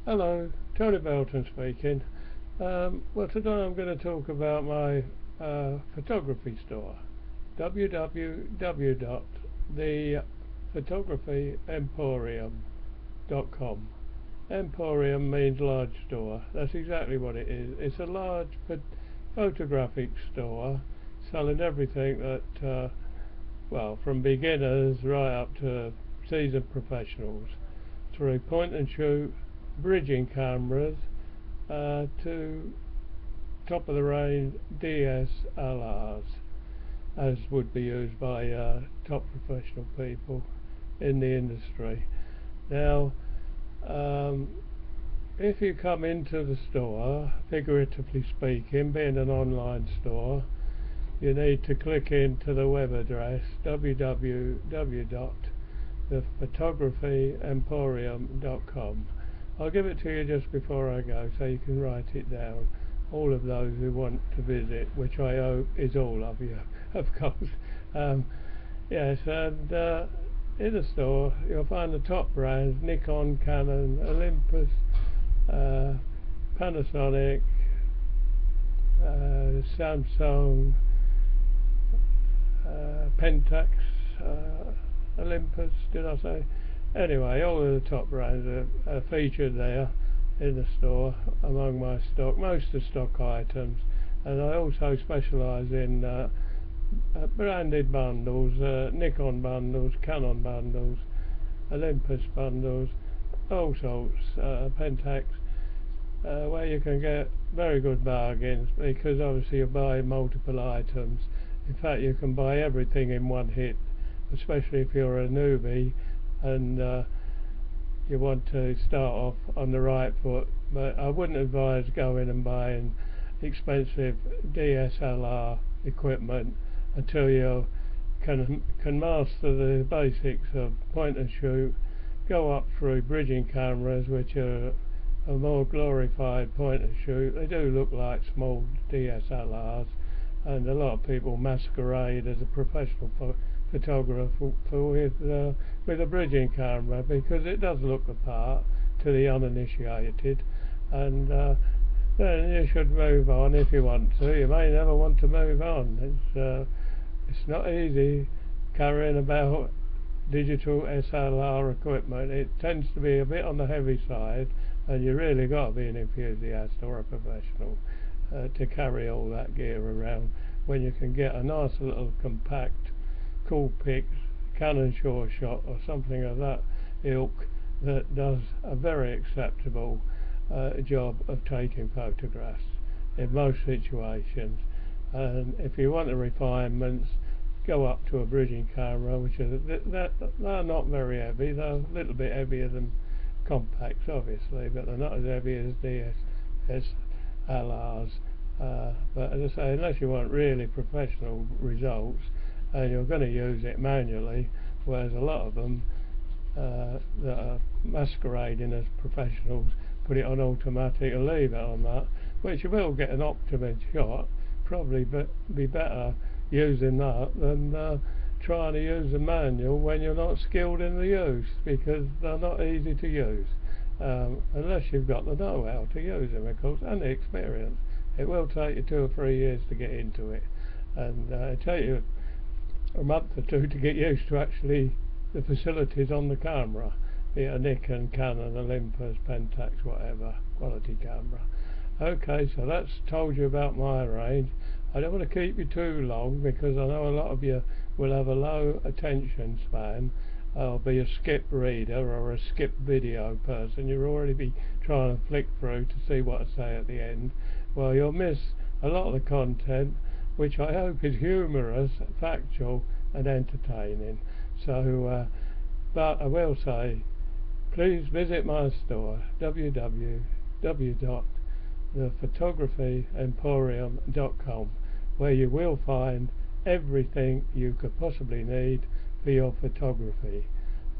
Hello, Tony Belton speaking. Well, today I'm going to talk about my photography store, www.thephotographyyemporium.com. Emporium means large store. That's exactly what it is. It's a large photographic store selling everything that, well, from beginners right up to seasoned professionals, through point and shoot, bridging cameras, to top of the range DSLRs, as would be used by top professional people in the industry. Now, if you come into the store, figuratively speaking, being an online store, you need to click into the web address www.thephotographyyemporium.com. I'll give it to you just before I go so you can write it down, all of those who want to visit, which I hope is all of you, of course. Yes, and in the store you'll find the top brands: Nikon, Canon, Olympus, Panasonic, Samsung, Pentax, Olympus, did I say? Anyway, all of the top brands are featured there in the store among my stock, most of the stock items, and I also specialise in branded bundles, Nikon bundles, Canon bundles, Olympus bundles, all sorts, Pentax, where you can get very good bargains, because obviously you buy multiple items. In fact, you can buy everything in one hit, especially if you're a newbie and you want to start off on the right foot. But I wouldn't advise going and buying expensive DSLR equipment until you can master the basics of point and shoot, go up through bridging cameras, which are a more glorified point and shoot. They do look like small DSLRs, and a lot of people masquerade as a professional photographer with a bridging camera, because it does look the part to the uninitiated, and then you should move on if you want to. You may never want to move on. It's not easy carrying about digital SLR equipment. It tends to be a bit on the heavy side, and you really got to be an enthusiast or a professional to carry all that gear around, when you can get a nice little compact cool pics, Canon Sure Shot or something of that ilk that does a very acceptable job of taking photographs in most situations. And if you want the refinements, go up to a bridging camera, which is they're not very heavy. They're a little bit heavier than compacts, obviously, but they're not as heavy as DSLRs. But as I say, unless you want really professional results, and you're going to use it manually, whereas a lot of them that are masquerading as professionals put it on automatic and leave it on that, which you will get an optimum shot. Probably be better using that than trying to use a manual when you're not skilled in the use, because they're not easy to use unless you've got the know-how to use them, of course, and the experience. It will take you 2 or 3 years to get into it, and it'll take you a month or two to get used to actually the facilities on the camera, be it a Nikon, Canon, Olympus, Pentax, whatever quality camera. Okay, so that's told you about my range. I don't want to keep you too long, because I know a lot of you will have a low attention span. I'll be a skip reader or a skip video person. You'll already be trying to flick through to see what I say at the end. Well, you'll miss a lot of the content, which I hope is humorous, factual and entertaining. So, but I will say, please visit my store, www.thephotographyyemporium.com, where you will find everything you could possibly need for your photography.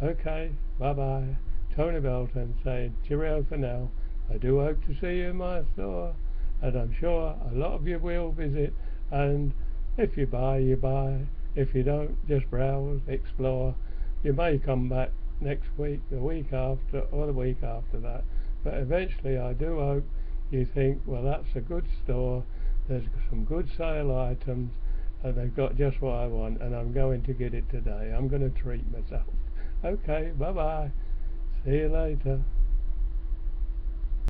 Okay, bye bye. Tony Belton saying cheerio for now. I do hope to see you in my store, and I'm sure a lot of you will visit, and if you buy, you buy. If you don't, just browse, explore. You may come back next week, the week after, or the week after that, But eventually I do hope you think, well, that's a good store, there's some good sale items, and they've got just what I want, and I'm going to get it today. I'm going to treat myself. Okay, bye bye. See you later.